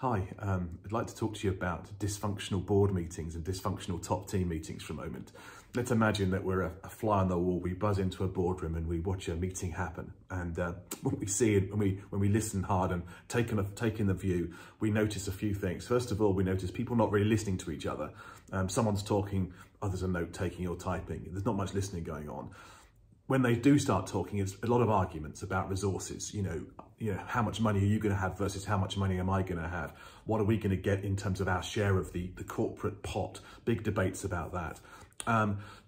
Hi, I'd like to talk to you about dysfunctional board meetings and dysfunctional top team meetings for a moment. Let's imagine that we're a fly on the wall. We buzz into a boardroom and we watch a meeting happen. And what we see when we listen hard and take in the view, we notice a few things. First of all, we notice people not really listening to each other. Someone's talking, others are note taking or typing. There's not much listening going on. When they do start talking, it's a lot of arguments about resources. You know, how much money are you going to have versus how much money am I going to have? What are we going to get in terms of our share of the corporate pot? Big debates about that.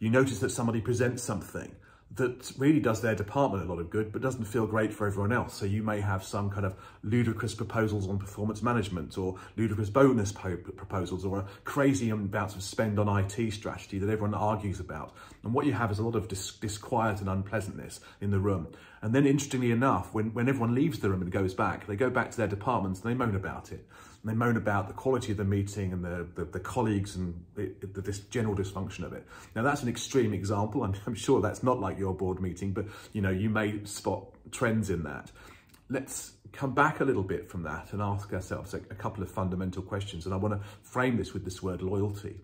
You notice that somebody presents something that really does their department a lot of good, but doesn't feel great for everyone else. So you may have some kind of ludicrous proposals on performance management or ludicrous bonus proposals or a crazy amounts of spend on IT strategy that everyone argues about. And what you have is a lot of disquiet and unpleasantness in the room. And then interestingly enough, when everyone leaves the room and goes back, they go back to their departments and they moan about it. And they moan about the quality of the meeting and the colleagues and this general dysfunction of it. Now that's an extreme example, and I'm sure that's not like your board meeting, but you know, you may spot trends in that. Let's come back a little bit from that and ask ourselves a couple of fundamental questions. And I want to frame this with this word loyalty.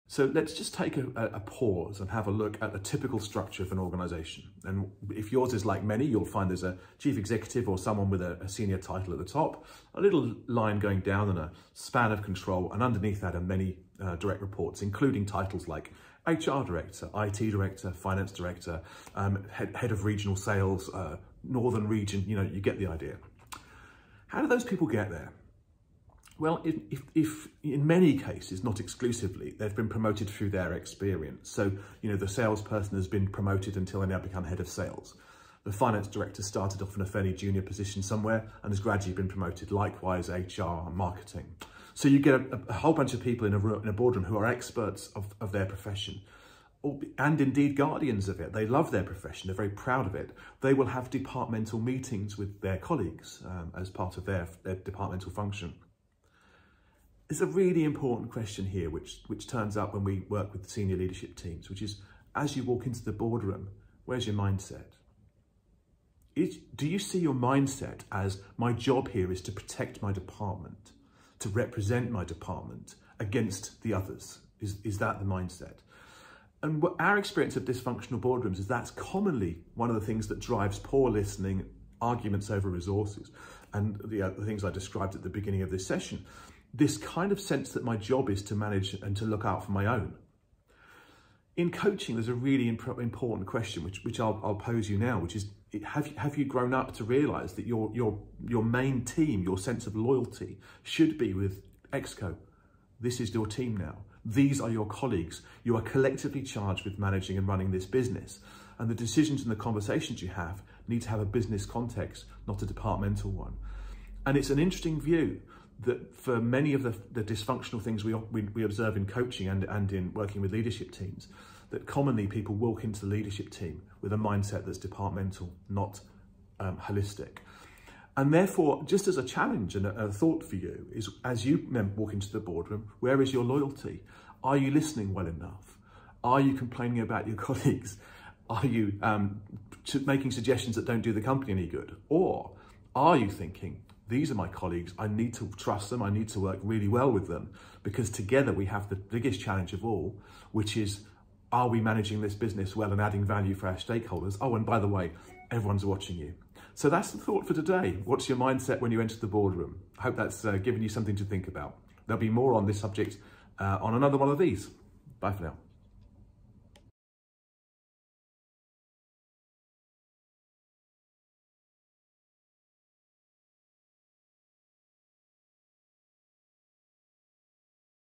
So let's just take a pause and have a look at the typical structure of an organisation. And if yours is like many, you'll find there's a chief executive or someone with a senior title at the top, a little line going down and a span of control, and underneath that are many direct reports, including titles like HR director, IT director, finance director, head of regional sales, northern region, you know, you get the idea. How do those people get there? Well, if in many cases, not exclusively, they've been promoted through their experience. So, you know, the salesperson has been promoted until they now become head of sales. The finance director started off in a fairly junior position somewhere and has gradually been promoted. Likewise, HR and marketing. So you get a whole bunch of people in a boardroom who are experts of their profession, and indeed guardians of it. They love their profession, they're very proud of it. They will have departmental meetings with their colleagues as part of their departmental function. There's a really important question here, which turns up when we work with senior leadership teams, which is, as you walk into the boardroom, where's your mindset? Do you see your mindset as, my job here is to protect my department, to represent my department against the others? Is that the mindset? And what our experience of dysfunctional boardrooms is that's commonly one of the things that drives poor listening, arguments over resources, and the things I described at the beginning of this session. This kind of sense that my job is to manage and to look out for my own. In coaching, there's a really important question, which I'll pose you now, which is, have you grown up to realise that your main team, your sense of loyalty, should be with Exco? This is your team now. These are your colleagues. You are collectively charged with managing and running this business. And the decisions and the conversations you have need to have a business context, not a departmental one. And it's an interesting view that for many of the dysfunctional things we observe in coaching and in working with leadership teams, that commonly people walk into the leadership team with a mindset that's departmental, not holistic. And therefore, just as a challenge and a thought for you is, as you walk into the boardroom, where is your loyalty? Are you listening well enough? Are you complaining about your colleagues? Are you making suggestions that don't do the company any good? Or are you thinking, these are my colleagues, I need to trust them, I need to work really well with them, because together we have the biggest challenge of all, which is, are we managing this business well and adding value for our stakeholders? Oh, and by the way, everyone's watching you. So that's the thought for today. What's your mindset when you enter the boardroom? I hope that's given you something to think about. There'll be more on this subject on another one of these. Bye for now.